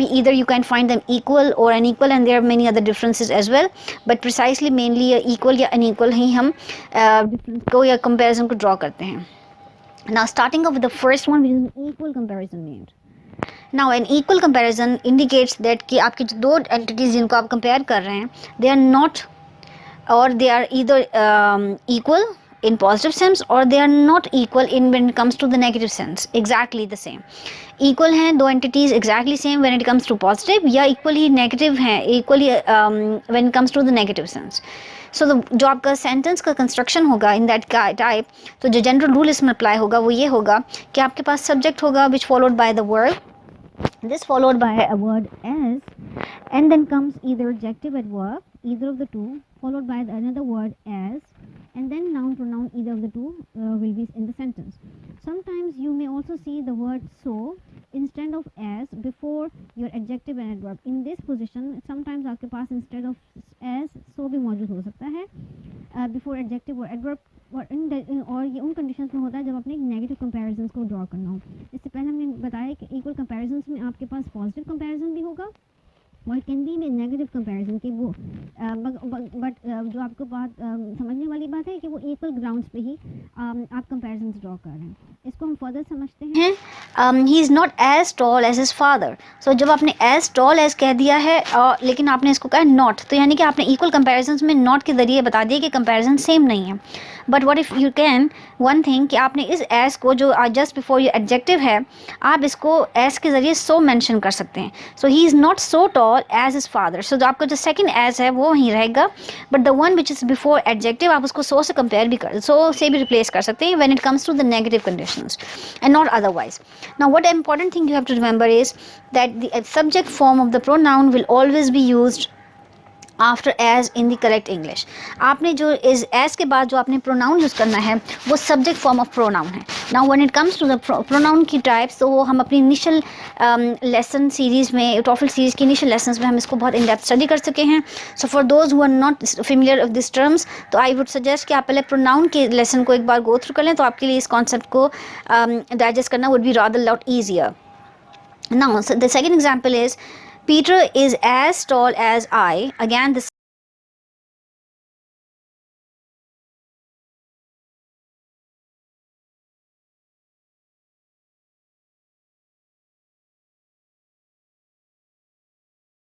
be either you can find them equal or unequal, and there are many other differences as well, but precisely mainly equal या unequal ही हम difference को या comparison को draw करते हैं. Now starting off with the first one, which is an equal comparison made. Now an equal comparison indicates that कि आपकी जो दो entities जिनको आप compare कर रहे हैं, they are not, or they are either equal in positive sense or they are not equal in when it comes to the negative sense. Exactly the same. Equal हैं दो entities exactly same when it comes to positive, या equally negative हैं equally when it comes to the negative sense. So जो आपका sentence का construction होगा in that type, तो जो जनरल रूल इसमें अप्लाई होगा वो ये होगा कि आपके पास सब्जेक्ट होगा which followed by the verb, this followed by a word as, and then comes either adjective adverb, either of the two, followed by another word as, and then noun pronoun, either of the two will be in the sentence. Sometimes you may also see the word so instead of as before your adjective and adverb. In this position sometimes आपके पास instead of as so भी मौजूद हो सकता है before adjective or adverb, और ये उन conditions में होता है जब अपने नेगेटिव कंपैरिजंस को ड्रॉ करना हो. इससे पहले हमने बताया कि इक्वल कंपैरिजंस में आपके पास पॉजिटिव कंपैरिजन भी होगा और it can be negative comparison कि वो बट जो आपको बात समझने वाली बात है कि वो इक्वल ग्राउंड्स पे ही आप कंपैरिजंस ड्रॉ कर रहे हैं. इसको हम फर्दर समझते हैं. He is not as tall as his father. So जब आपने एज टॉल एज कह दिया है लेकिन आपने इसको कहा नॉट, तो यानी कि आपने इक्वल कंपैरिजंस में नॉट के ज़रिए बता दिया कि कंपैरिजन सेम नहीं है. But what if you can one thing कि आपने इस एज को जो जस्ट बिफोर ये एडजेक्टिव है आप इसको एज के ज़रिए सो मेंशन कर सकते हैं. So he is not so tall as his father. So जो आपका जो सेकंड एज है वो वहीं रहेगा, but the one which is before adjective आप उसको सो से कंपेयर भी कर सो से भी रिप्लेस कर सकते हैं when it comes to the negative conditions and not otherwise. Now what important thing you have to remember is that the subject form of the pronoun will always be used after as in the correct English. आपने जो इस as के बाद जो आपने pronoun use करना है वो सब्जेक्ट फॉर्म ऑफ प्रोनाउन है. Now when it comes to the pronoun की टाइप्स, तो वो हम अपनी इनिशियल लेसन सीरीज़ में, टॉफल सीरीज़ की इनिशियल लेसन्स में हम इसको बहुत इन डेप्थ स्टडी कर चुके हैं. So for those who are not familiar of this terms, तो आई वुड सजेस्ट कि आप पहले प्रोनाउन के लेसन को एक बार गो थ्रू कर लें, तो आपके लिए इस कॉन्सेप्ट को डाइजेस्ट करना would be rather lot easier. Now the second example is Peter is as tall as I. Again, this